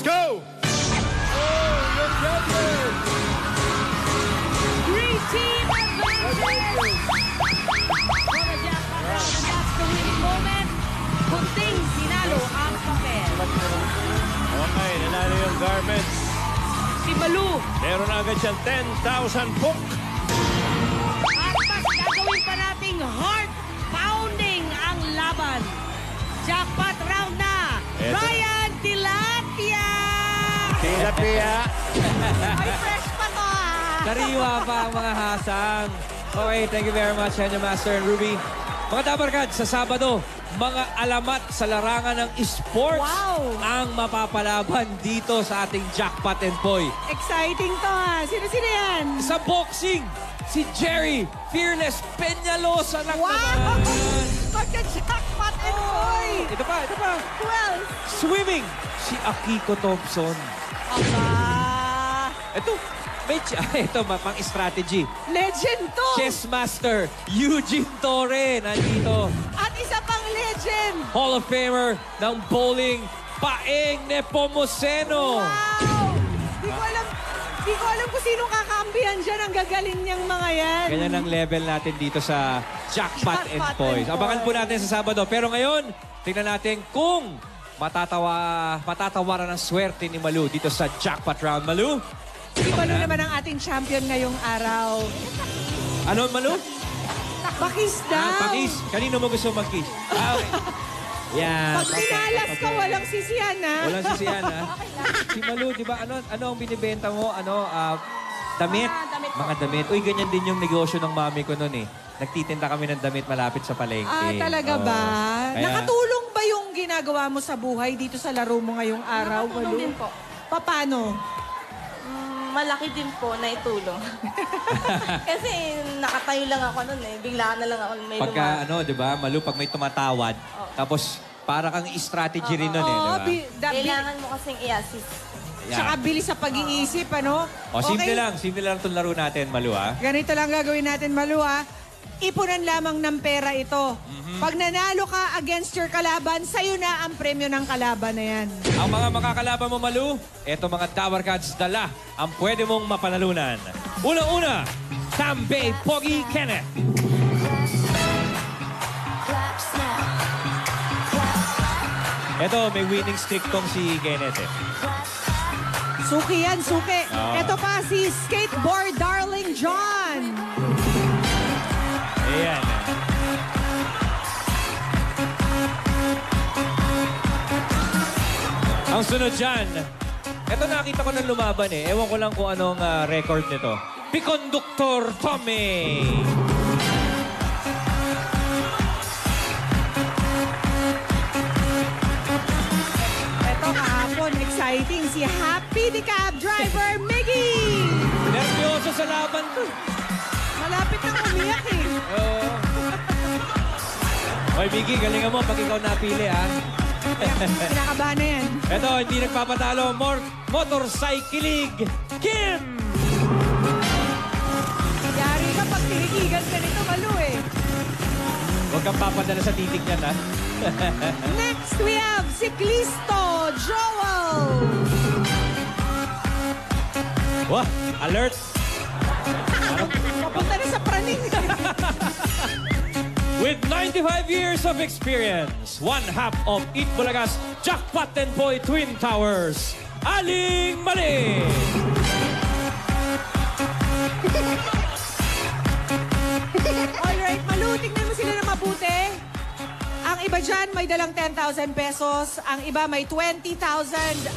Let's go! Your champion! Three-team advantage! For the jackpot round, and that's the winning moment. Kunting sinalo ang papel. Okay, nanalo yung garments. Si Malu. Meron na agad siyang 10,000 book. At mas gagawin pa nating heart-pounding ang laban. Jackpot round na. Eto. Ryan Tilapia! Tilapia. Ay, fresh pa to Kariwa pa ang mga hasang. Okay, thank you very much, Henyo Master and Ruby. Mga Dabarkad, sa Sabado, mga alamat sa larangan ng esports ang mapapalaban dito sa ating Jackpot and Poy. Exciting to Sino-sino yan? Sa boxing, si Jerry Fearless Peñalosa lang naman. Pagka-jackpot and boy! Ito pa. Who else? Swimming, si Akiko Thompson. Aba! Ito, ito, pang-strategy. Legend to! Chess Master, Eugene Torre, nandito. At isa pang legend! Hall of Famer ng bowling, Paeng Nepomuceno. Wow! Di ko alam kung sino kakampihan dyan. Ang gagaling niyang mga yan. Ganyan ang level natin dito sa Jackpot and Poise. Abangan po natin sa Sabado. Pero ngayon, tingnan natin kung matatawaran ng swerte ni Malu dito sa Jackpot Round. Malu? Si Malu naman ang ating champion ngayong araw. Ano, Malu? Pakis daw. Pakis. Kanino mo gusto mag-kiss? Okay. Yan. Pag pinalas ka, walang sisihan, ha? Walang sisiyan, ha? Si Malu, di ba, ano ang binibenta mo? Damit. Mga damit. Uy, ganyan din yung negosyo ng mami ko noon, eh. Nagtitinda kami ng damit malapit sa palengke. Talaga ba? Kaya, Nakatulong ba yung ginagawa mo sa buhay dito sa laro mo ngayong araw, Nakatulong Malu? din po. Paano? Malaki din po na itulong. Kasi nakatayo lang ako nun eh. Bigla na lang ako may pagka, di ba, Malu, pag may tumatawad, tapos para kang strategy rin nun, eh, di ba? Kailangan mo kasing i-assist. Yan. Tsaka bilis sa pag-iisip, ano? Simple lang itong laro natin, Malu, ha? Ganito lang gagawin natin, Malu, ha? Ipunan lamang ng pera ito. Pag nanalo ka against your kalaban, sa'yo na ang premyo ng kalaban na yan. Ang mga makakalaban mo, Malu, eto mga Dabarkads dala ang pwede mong mapanalunan. Una-una, Tambay Pogi Kenneth. Eto, may winning streak tong si Kenneth, eh. Suki yan, suki. Oo. Ito pa si Skateboard Darling John. Ayan. Ang sunod dyan, eto nakita ko ng lumaban, eh. Ewan ko lang kung anong record nito. Piconduktor Tommy. Ito kahapon, exciting. Si Happy the Cab Driver, Miggy. Nervyoso sa laban to. Malapit na umiyak, eh. Oo. Hoy, Miggy, galingan mo pag ikaw napili, ha? Kinakabahan na yan. Ito, hindi nagpapatalo. Motorcycling Kim! Yari ka pag tinigigan ka nito, Malu, eh. Huwag kang papadala sa titig niyan, ha? Next, we have Ciclisto Joel. Wah, alert! Papunta na sa praning. With 95 years of experience, one half of Eat Bulaga's Jackpot and Boy Twin Towers, Aling Mali! Alright, Malu, tingnan mo sila na mabuti. Ang iba dyan may dalang 10,000 pesos, ang iba may 20,000,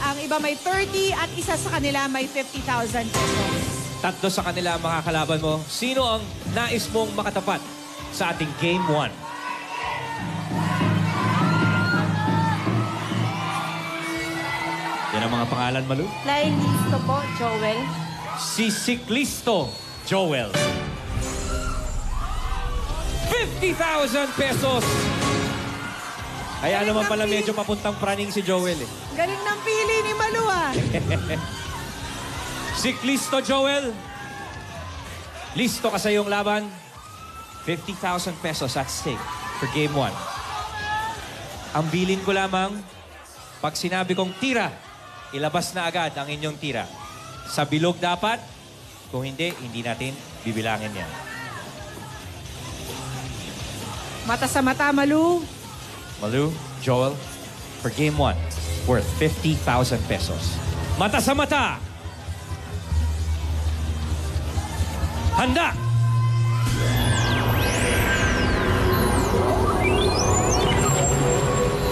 ang iba may 30, at isa sa kanila may 50,000 pesos. Tatlo sa kanila ang makakalaban mo. Sino ang nais mong makatapat sa ating Game 1? Yan ang mga pangalan, Malu. Listo po, Joel. Si Ciclisto Joel. 50,000 pesos! Kaya naman pala medyo papuntang praning si Joel, eh. Galing ng pili ni Malu, ah. Ciclisto Joel, listo ka sa iyong laban. 50,000 pesos at stake for Game 1. Ang bilin ko lamang, pag sinabi kong tira, ilabas na agad ang inyong tira. Sa bilog dapat. Kung hindi, hindi natin bibilangin yan. Mata sa mata, Malu. Malu, Joel, for game 1, worth 50,000 pesos. Mata sa mata! Handa!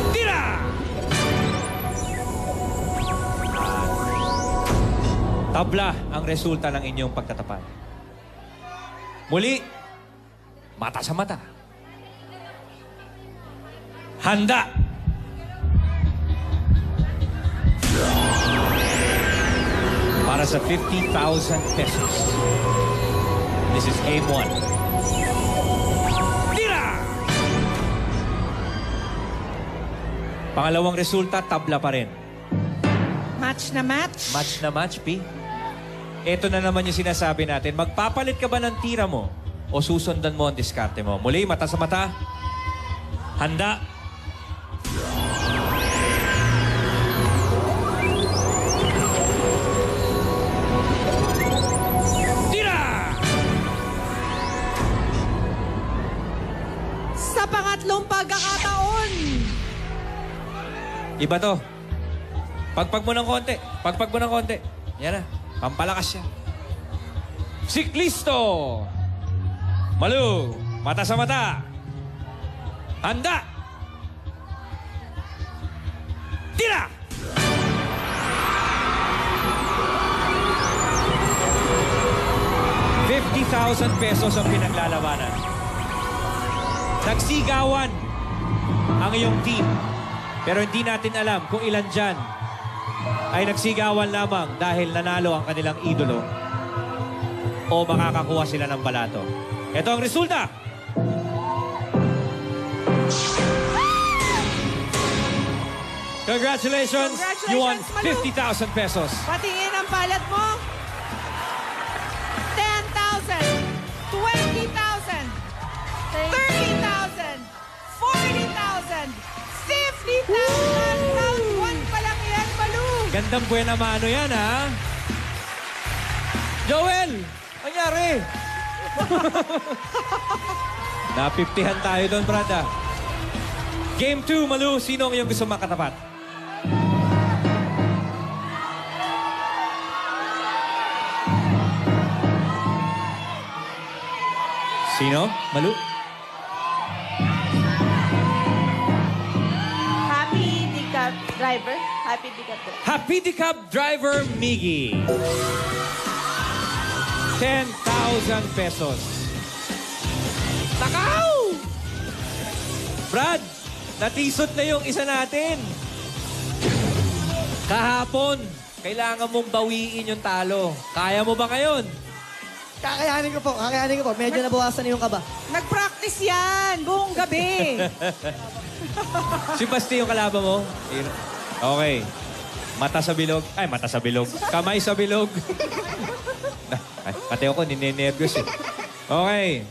Tira! Tabla ang resulta ng inyong pagtatapat. Muli, mata sa mata. Handa! Para sa 50,000 pesos. This is game 1. Tira! Pangalawang resulta, tabla pa rin. Match na match. Match na match, P. Ito na naman yung sinasabi natin. Magpapalit ka ba ng tira mo o susundan mo ang diskarte mo? Muli, mata sa mata. Handa. Tira! Sa pangatlong pagkakataon. Iba to. Pagpag mo ng konti. Pagpag mo ng konti. Yan na. Pampalakas siya. Siklisto! Malu, mata sa mata. Handa! Tira! ₱50,000 ang pinaglalabanan. Nagsigawan ang iyong team. Pero hindi natin alam kung ilan dyan ay nagsigawan lamang dahil nanalo ang kanilang idolo o makakakuha sila ng balato. Ito ang resulta. Congratulations! You won Congratulations, ₱50,000. Patingin ang palad mo. 10,000, 20,000, 30,000, 40,000, 50,000. Round 1 pa lang yan, Malu. Gandang buena mano yan, ha? Joel! Nangyari? Napiptihan tayo doon, brada. Game 2, Malu. Sino ang iyong gusto makatapat? Sino? Malu? Happy Decaf driver. Happy Decaf driver. Happy Decap driver, Miggy. ₱10,000. Takaw! Brad, natisot na yung isa natin. Kahapon, kailangan mong bawiin yung talo. Kaya mo ba ngayon? Kakayanin ko po, kakayanin ko po. Medyo nabawasan na yung kaba. Nag-practice yan buong gabi. Si Basti yung kalaban mo? Okay. Mata sa bilog. Ay, mata sa bilog. Kamay sa bilog. Ay, pati ako, ninenervyos eh. Okay.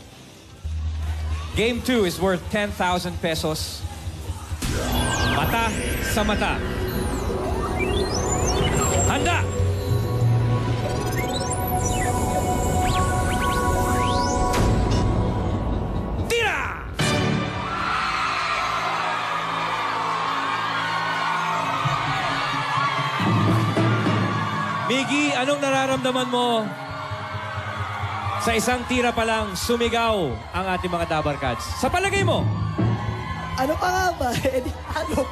Game 2 is worth ₱10,000. Mata sa mata. Handa! Tira! Miggy, anong nararamdaman mo? Sa isang tira pa lang, sumigaw ang ating mga Dabar Cats. Sa palagay mo? Ano pa nga ba? Ano?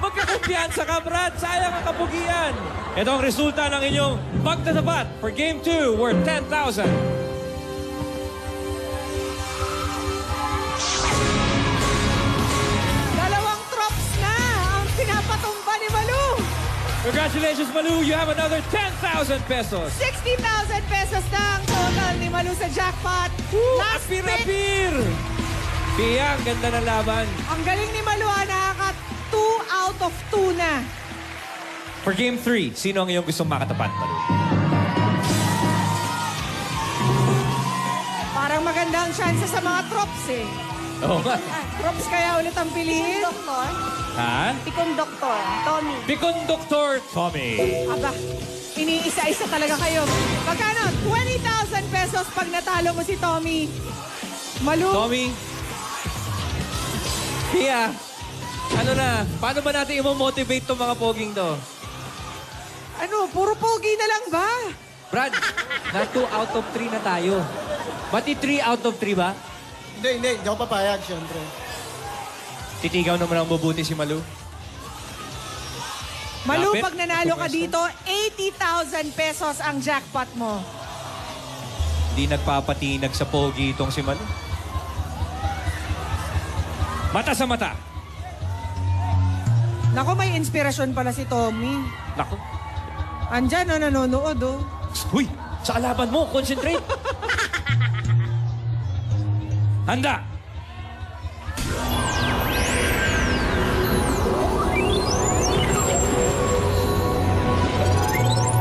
Magkakumpiyansa ka, Brad. Sayang ang kapugian. Ito ang resulta ng inyong pagtatapat for Game 2 worth ₱10,000. Dalawang drops na ang pinapatumba ni Malu. Congratulations, Malu. You have another ₱10,000. ₱60,000 na ang total ni Malu sa jackpot. Last spin. Apir-apir! Pia, ang ganda ng laban. Ang galing ni Malu, nakaka 2 out of 2 na. For Game 3, sino ang iyong gustong makatapat, Malu? Parang maganda ang chance sa mga drops eh. Oo nga. Props kaya ulit ang piliin. Doktor. Ha? Pikon Doktor. Tommy. Pikondoktor Tommy. Aba, iniisa-isa talaga kayo. Magkano? 20,000 pesos pag natalo mo si Tommy. Malu? Tommy. Pia, ano na? Paano ba natin i-motivate tong mga poging to? Ano, puro pogi na lang ba? Brad, na 2 out of 3 na tayo. Pati 3 out of 3 ba? Hindi ako papayag, syempre. Titigaw naman ang mabuti si Malu. Malu, Lapit. pag nanalo ka Pwesto. dito, 80,000 pesos ang jackpot mo. Hindi nagpapatinag sa pogi itong si Malu. Mata sa mata. Naku, may inspirasyon pala si Tommy. Naku. Andyan, oh, nanonood, oh. Huy! Sa kalaban mo, concentrate. Handa!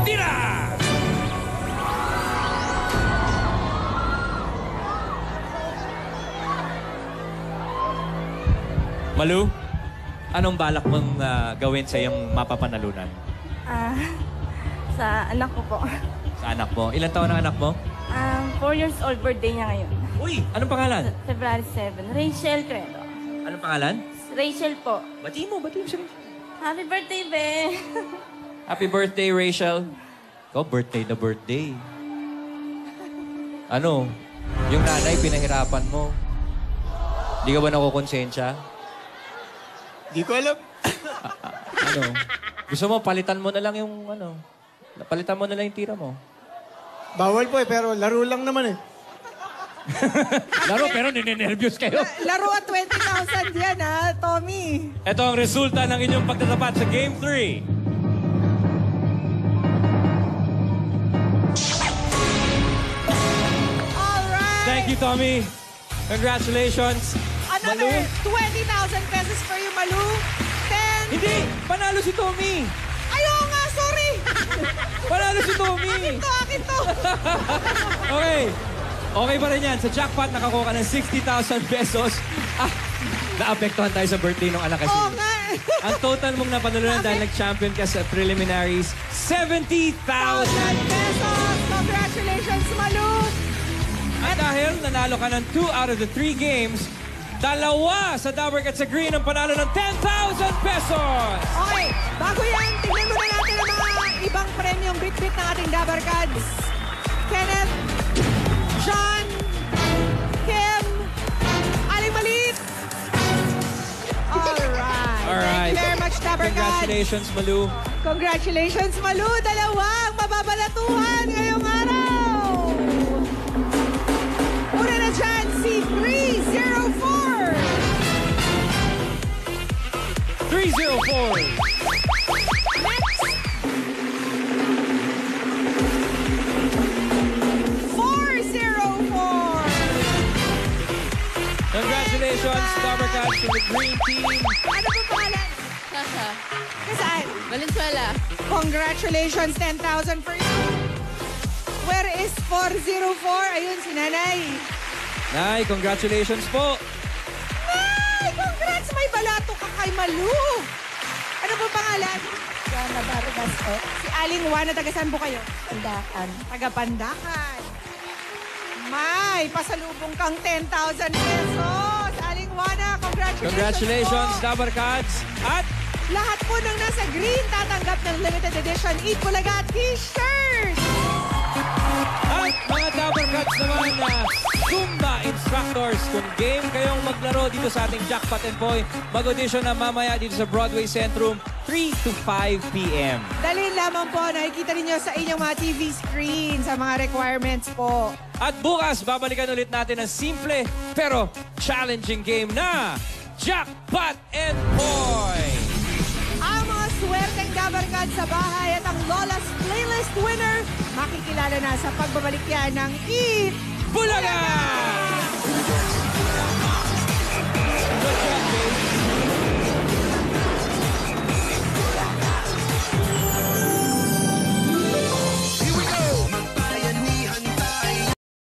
Tira! Malu, anong balak mong gawin sa iyong mapapanalunan? Sa anak ko po. Sa anak mo? Ilan taon ang anak mo? 4 years old birthday niya ngayon. Uy! Anong pangalan? February 7. Rachel Credo. Anong pangalan? Rachel po. Bati mo siya. Happy birthday, be. Happy birthday, Rachel. Ikaw, birthday na birthday. Ano? Yung nanay, pinahirapan mo. Di ka ba nakukonsensya? Di ko alam. Ano? Gusto mo, palitan mo na lang yung ano. Palitan mo na lang yung tira mo. Bawal po pero laro lang naman eh. Laro, pero ninenervyos kayo. Laro at 20,000 yan, ha, Tommy. Ito ang resulta ng inyong pagtatapat sa Game 3. Alright. Thank you, Tommy. Congratulations. Another Malu. 20,000 pesos for you, Malu. 10. Hindi! Panalo si Tommy! Ayaw nga, sorry. Panalo si Tommy! Akin to. Okay. Okay pa rin yan. Sa jackpot, nakakuha ka ng 60,000 pesos. Naapektuhan tayo sa birthday ng anak kasi. Oo nga. Ang total mong napanalunan dahil nag-champion ka sa preliminaries, 70,000! 1,000 pesos. Congratulations, Malu. At dahil nanalo ka ng 2 out of the 3 games, dalawa sa Dabber at sa Green ang panalo ng 10,000 pesos! Okay, bago yan, tignan muna natin ang mga ibang premium bit-bit ng ating Dabber Cards. Kenneth, John, Kim, Aling Malit. Alright. Thank you very much, Dabber Cards. Congratulations, Malu. Congratulations, Malu. Dalawang mababalatuhan ngayong araw. Una na dyan, si 304. 304. Next. 404. Congratulations, Dabber Cats from the Green Team. Ano po pangalan? Sasha. Kasaan? Valenzuela. Congratulations, 10,000 for you. Where is 404? Ayun, si Nanay. Nay, congratulations po. Nay, congrats! May balato ka kay Malu. Ano po pangalan? Juana Vargas po. Si Aling Juana, taga saan po kayo? Pandakan. Taga Pandakan. May, pasalubong kang 10,000 pesos. Aling Juana, congratulations Congratulations, po. Dabber Cats. At Lahat po ng nasa green tatanggap ng limited edition Eat Bulaga t-shirt. mga Dabber Cats naman na Zumba instructors. Kung game kayong maglaro dito sa ating Jackpot and Boy, mag-audition na mamaya dito sa Broadway Centrum, 3 to 5 p.m. Dalhin lamang po, nakikita ninyo sa inyong mga TV screen sa mga requirements po. At bukas, babalikan ulit natin ang simple pero challenging game na Jackpot and Boy. Ang mga swerteng Dabber Cats sa bahay at ang Lola's Playlist winner, makikilala na sa pagbabalik yan ng Eat Bulaga!